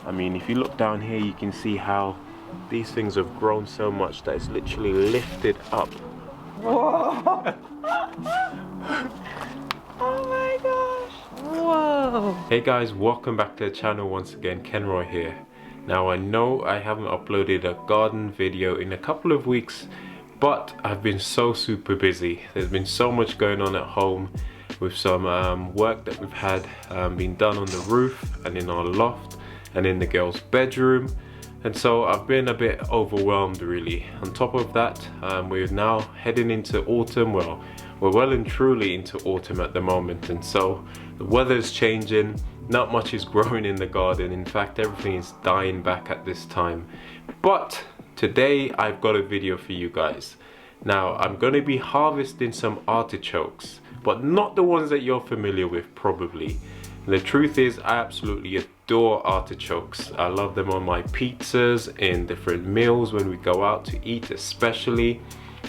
I mean, if you look down here, you can see how these things have grown so much that it's literally lifted up. Whoa! Oh my gosh! Whoa! Hey guys, welcome back to the channel once again. Kenroy here. Now I know I haven't uploaded a garden video in a couple of weeks, but I've been so super busy. There's been so much going on at home with some work that we've had been done on the roof and in our loft and in the girls' bedroom, and so I've been a bit overwhelmed really. On top of that, we're now heading into autumn. Well, we're well and truly into autumn at the moment, and so the weather's changing. Not much is growing in the garden. In fact, everything is dying back at this time. But today I've got a video for you guys. Now I'm going to be harvesting some artichokes, but not the ones that you're familiar with probably. The truth is, I absolutely adore artichokes. I love them on my pizzas, in different meals when we go out to eat especially.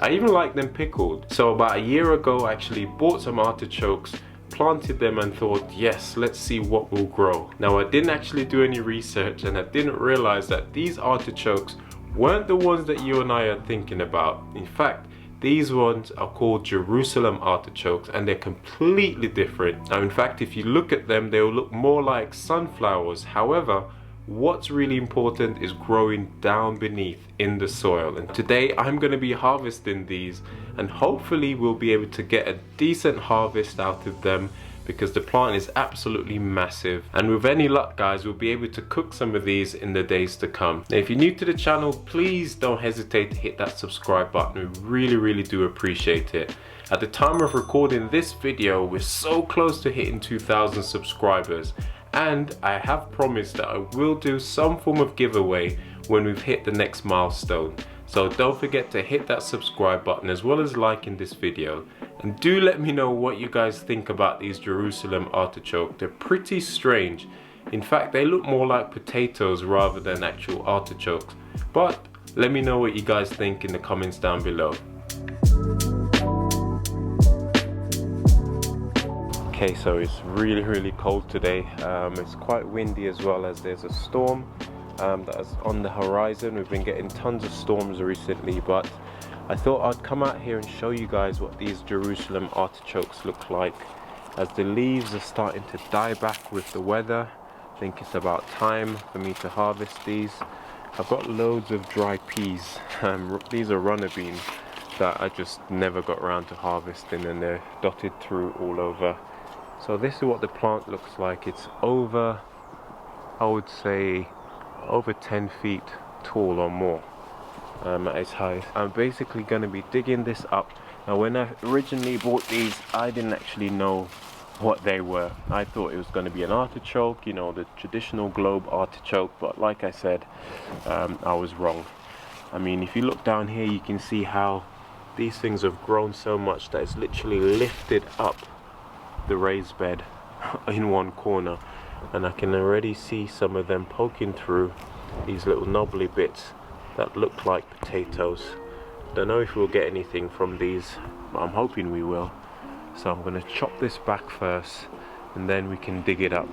I even like them pickled. So about a year ago I actually bought some artichokes, planted them and thought, yes, let's see what will grow. Now I didn't actually do any research, and I didn't realize that these artichokes weren't the ones that you and I are thinking about. In fact, these ones are called Jerusalem Artichokes, and they're completely different. Now in fact, if you look at them, they'll look more like sunflowers. However, what's really important is growing down beneath in the soil, and today I'm going to be harvesting these, and hopefully we'll be able to get a decent harvest out of them, because the plant is absolutely massive, and with any luck guys, we'll be able to cook some of these in the days to come. Now if you're new to the channel, please don't hesitate to hit that subscribe button. We really do appreciate it. At the time of recording this video, we're so close to hitting 2,000 subscribers, and I have promised that I will do some form of giveaway when we've hit the next milestone. So don't forget to hit that subscribe button as well as liking this video. And do let me know what you guys think about these Jerusalem artichoke. They're pretty strange. In fact, they look more like potatoes rather than actual artichokes. But let me know what you guys think in the comments down below. Okay, so it's really cold today. It's quite windy as well, as there's a storm that is on the horizon. We've been getting tons of storms recently, but I thought I'd come out here and show you guys what these Jerusalem artichokes look like, as the leaves are starting to die back with the weather. I think it's about time for me to harvest these. I've got loads of dry peas. These are runner beans that I just never got around to harvesting, and they're dotted through all over. So this is what the plant looks like. It's over, I would say, over 10 feet tall or more at its height. I'm basically going to be digging this up. Now when I originally bought these, I didn't actually know what they were. I thought it was going to be an artichoke, you know, the traditional globe artichoke, but like I said, I was wrong. I mean, if you look down here, you can see how these things have grown so much that it's literally lifted up the raised bed in one corner, and I can already see some of them poking through these little knobbly bits that look like potatoes. Don't know if we'll get anything from these, but I'm hoping we will. So I'm going to chop this back first, and then we can dig it up.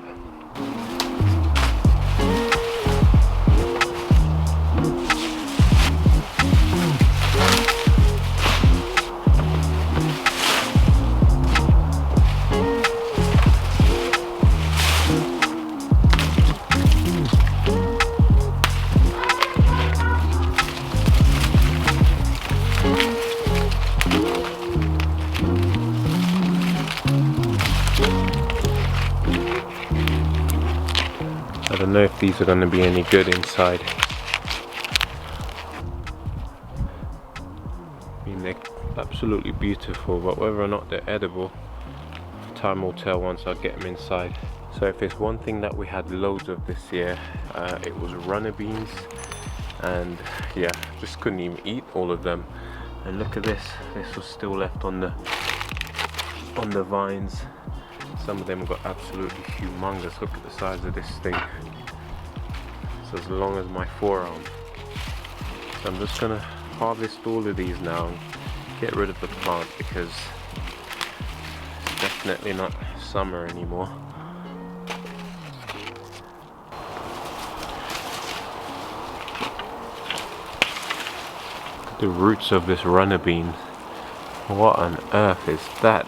I don't know if these are going to be any good inside. I mean, they're absolutely beautiful, but whether or not they're edible, time will tell once I get them inside. So if there's one thing that we had loads of this year, it was runner beans, and yeah, just couldn't even eat all of them. And look at this, this was still left on the vines. Some of them got absolutely humongous. Look at the size of this thing. It's as long as my forearm. So I'm just gonna harvest all of these now and get rid of the plant, because it's definitely not summer anymore. the roots of this runner bean. What on earth is that?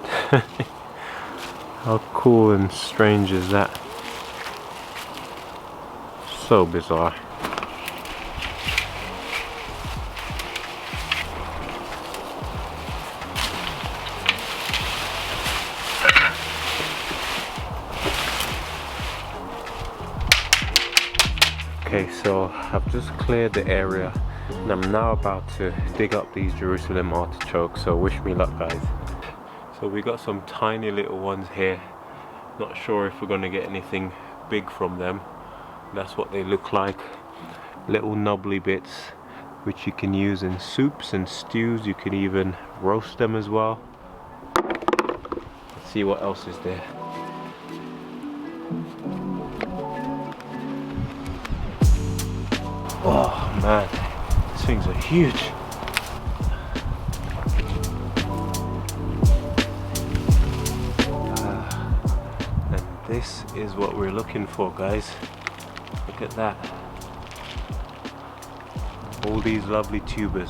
How cool and strange is that? So bizarre. Okay, so I've just cleared the area and I'm now about to dig up these Jerusalem artichokes, so wish me luck, guys. So we got some tiny little ones here. Not sure if we're gonna get anything big from them. That's what they look like. Little knobbly bits which you can use in soups and stews. You can even roast them as well. Let's see what else is there. Oh man, these things are huge. And this is what we're looking for, guys. Look at that. All these lovely tubers.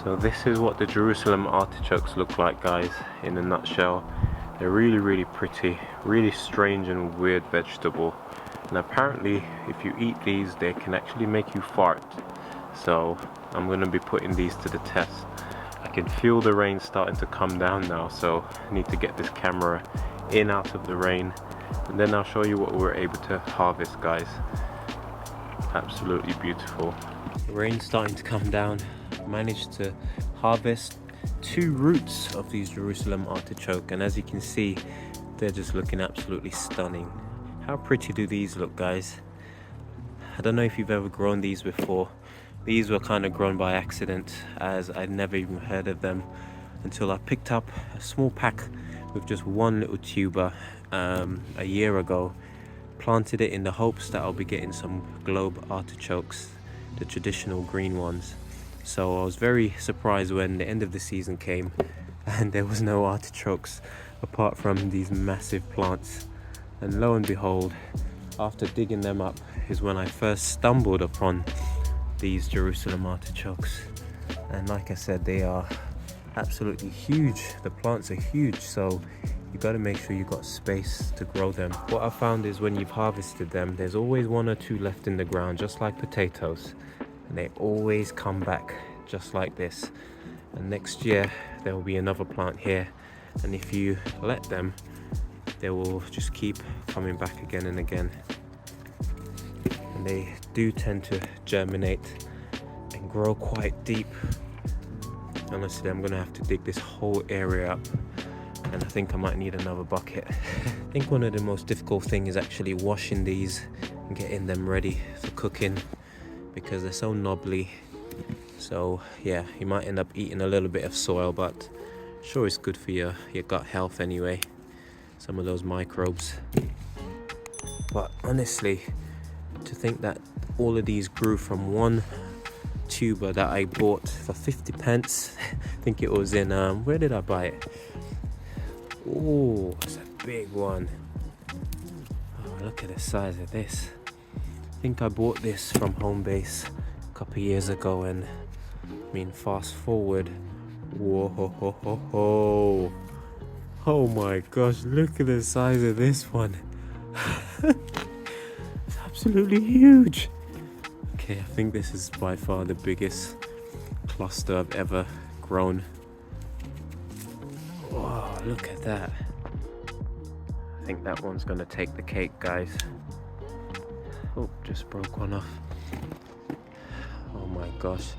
So this is what the Jerusalem artichokes look like, guys, in a nutshell. They're really pretty, really strange and weird vegetable. And apparently if you eat these, they can actually make you fart. So I'm going to be putting these to the test. I can feel the rain starting to come down now, so I need to get this camera in out of the rain, and then I'll show you what we're able to harvest, guys. Absolutely beautiful. The rain's starting to come down. Managed to harvest 2 roots of these Jerusalem artichoke, and as you can see, they're just looking absolutely stunning. How pretty do these look, guys? I don't know if you've ever grown these before. These were kind of grown by accident, as I'd never even heard of them until I picked up a small pack with just one little tuber a year ago. Planted it in the hopes that I'll be getting some globe artichokes, the traditional green ones. So I was very surprised when the end of the season came and there was no artichokes apart from these massive plants. And lo and behold, after digging them up is when I first stumbled upon these Jerusalem artichokes. And like I said, they are absolutely huge. The plants are huge, so you got to make sure you got space to grow them. What I found is when you've harvested them, there's always 1 or 2 left in the ground, just like potatoes, and they always come back just like this. And next year there will be another plant here, and if you let them, they will just keep coming back again and again. And they do tend to germinate and grow quite deep. Honestly, I'm gonna have to dig this whole area up, and I think I might need another bucket. I think one of the most difficult things is actually washing these and getting them ready for cooking, because they're so knobbly. So yeah, you might end up eating a little bit of soil, but sure it's good for your gut health anyway, some of those microbes. But honestly, to think that all of these grew from one tuber that I bought for 50 pence. I think it was in where did I buy it? Oh, it's a big one. Oh, look at the size of this. I think I bought this from Home Base a couple years ago, and I mean, fast forward, whoa ho ho ho ho. Oh my gosh, look at the size of this one. It's absolutely huge. Okay, I think this is by far the biggest cluster I've ever grown. Wow, look at that. I think that one's gonna take the cake, guys. Oh, just broke one off. Oh my gosh.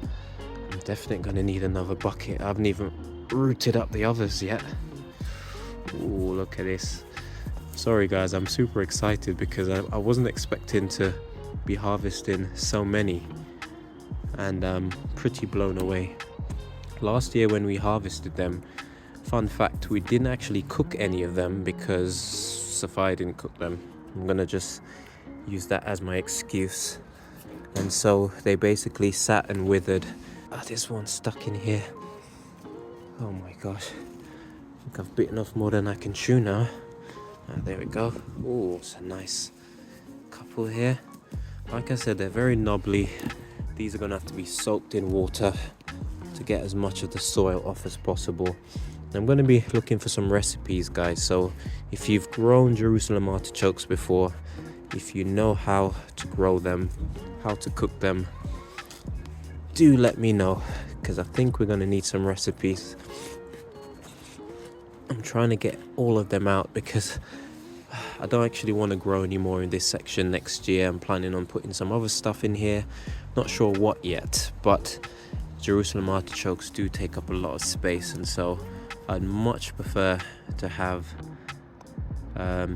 I'm definitely gonna need another bucket. I haven't even rooted up the others yet. Oh, look at this. Sorry guys, I'm super excited because I wasn't expecting to be harvesting so many, and I'm pretty blown away. Last year when we harvested them, fun fact, we didn't actually cook any of them because Sophia didn't cook them. I'm gonna just use that as my excuse. And so they basically sat and withered. Ah, this one's stuck in here. Oh my gosh, I think I've bitten off more than I can chew now. There we go. Oh, it's a nice couple here. Like I said, they're very knobbly. These are gonna have to be soaked in water to get as much of the soil off as possible. I'm going to be looking for some recipes, guys, so if you've grown Jerusalem artichokes before, if you know how to grow them, how to cook them, do let me know, because I think we're going to need some recipes. I'm trying to get all of them out because I don't actually want to grow anymore in this section next year. I'm planning on putting some other stuff in here, not sure what yet, but Jerusalem artichokes do take up a lot of space, and so I'd much prefer to have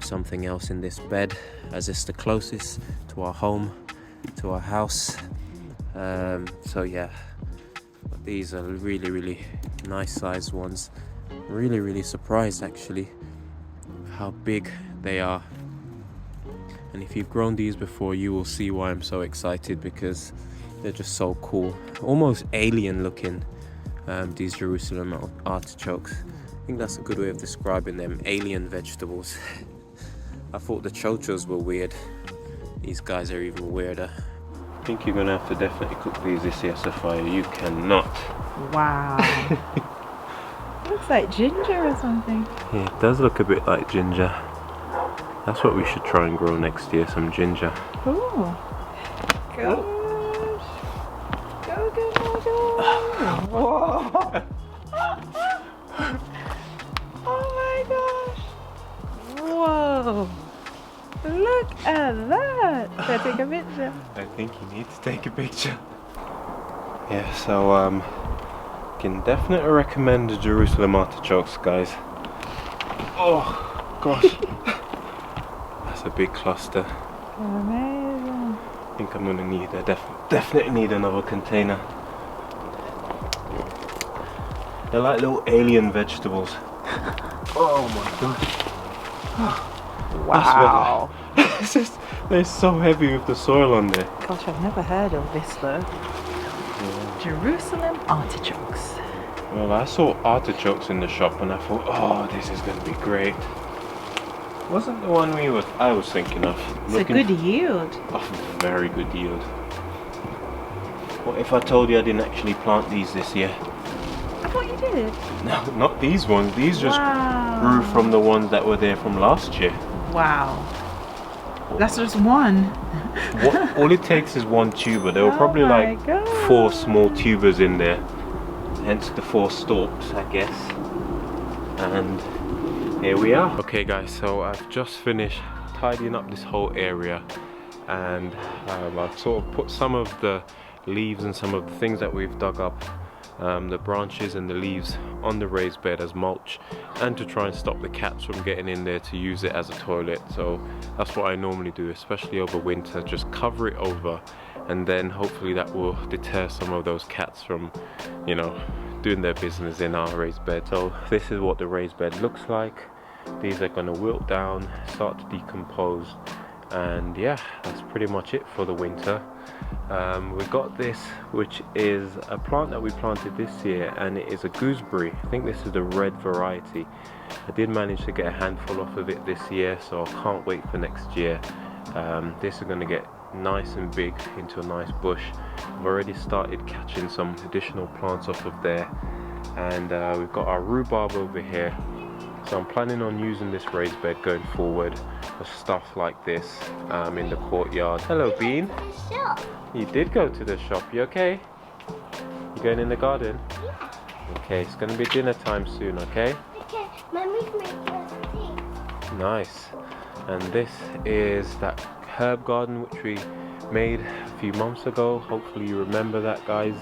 something else in this bed, as it's the closest to our home, to our house. So yeah, but these are really nice sized ones. Really surprised actually how big they are, and if you've grown these before, you will see why I'm so excited, because they're just so cool, almost alien looking. These Jerusalem artichokes, I think that's a good way of describing them, alien vegetables. I thought the chochos were weird, these guys are even weirder. I think you're gonna have to definitely cook these this year, Sophia. You cannot. Wow. Looks like ginger or something. Yeah, it does look a bit like ginger. That's what we should try and grow next year, some ginger. Ooh. Gosh. Go. Whoa. Oh my gosh. Whoa. Look at that. Can I take a picture? I think you need to take a picture. Yeah, so can definitely recommend the Jerusalem artichokes, guys. Oh gosh. That's a big cluster. Amazing. I think I'm gonna need definitely need another container. They're like little alien vegetables. Oh my gosh. Wow. It's just, they're so heavy with the soil on there. Gosh, I've never heard of this though. Yeah. Jerusalem artichokes. Well, I saw artichokes in the shop and I thought, oh, this is gonna be great. Wasn't the one I was thinking of. It's a good yield. Oh, very good yield. What if I told you I didn't actually plant these this year? I thought you did. No, not these ones. These just grew from the ones that were there from last year. Wow. That's just one. All it takes is one tuber. There were probably like 4 small tubers in there. Hence the 4 stalks, I guess. And here we are. Okay guys, so I've just finished tidying up this whole area, and I've sort of put some of the leaves and some of the things that we've dug up, the branches and the leaves, on the raised bed as mulch, and to try and stop the cats from getting in there to use it as a toilet. So that's what I normally do, especially over winter, just cover it over, and then hopefully that will deter some of those cats from, you know, doing their business in our raised bed. So this is what the raised bed looks like. These are going to wilt down, start to decompose, and yeah, that's pretty much it for the winter. We got this, which is a plant that we planted this year, and it is a gooseberry. I think this is the red variety. I did manage to get a handful off of it this year, so I can't wait for next year. This is going to get nice and big into a nice bush. I've already started catching some additional plants off of there, and we've got our rhubarb over here. So I'm planning on using this raised bed going forward for stuff like this in the courtyard. Hello, Bean. You did go to the shop. You okay? You going in the garden? Yeah. Okay, it's going to be dinner time soon, okay? Okay, Mommy's making us tea. Nice. And this is that herb garden which we made a few months ago. Hopefully you remember that, guys.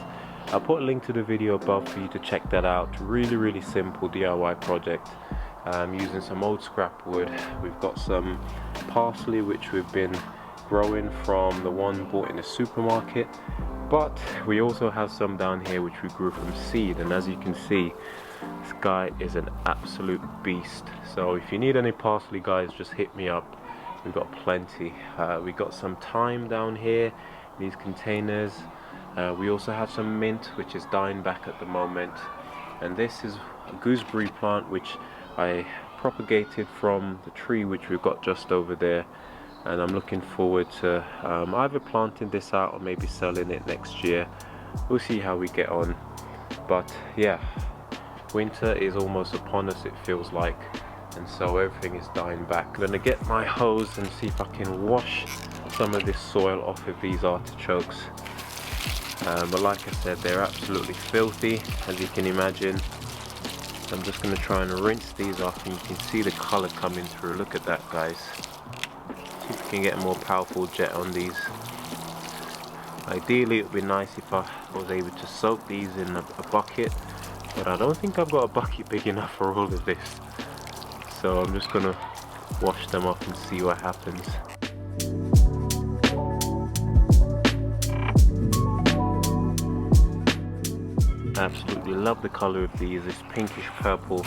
I'll put a link to the video above for you to check that out. Really simple DIY project. Using some old scrap wood. We've got some parsley which we've been growing from the one bought in the supermarket, but we also have some down here which we grew from seed, and as you can see, this guy is an absolute beast. So if you need any parsley, guys, just hit me up. We've got plenty. We got some thyme down here in these containers. We also have some mint which is dying back at the moment, and this is a gooseberry plant which I propagated from the tree which we've got just over there, and I'm looking forward to either planting this out or maybe selling it next year. We'll see how we get on. But yeah, winter is almost upon us, it feels like, and so everything is dying back. I'm gonna get my hose and see if I can wash some of this soil off of these artichokes. But like I said, they're absolutely filthy, as you can imagine. I'm just going to try and rinse these off, and you can see the colour coming through. Look at that, guys. See if we can get a more powerful jet on these. Ideally, it would be nice if I was able to soak these in a bucket, but I don't think I've got a bucket big enough for all of this. So I'm just going to wash them off and see what happens. I absolutely love the colour of these, it's pinkish purple.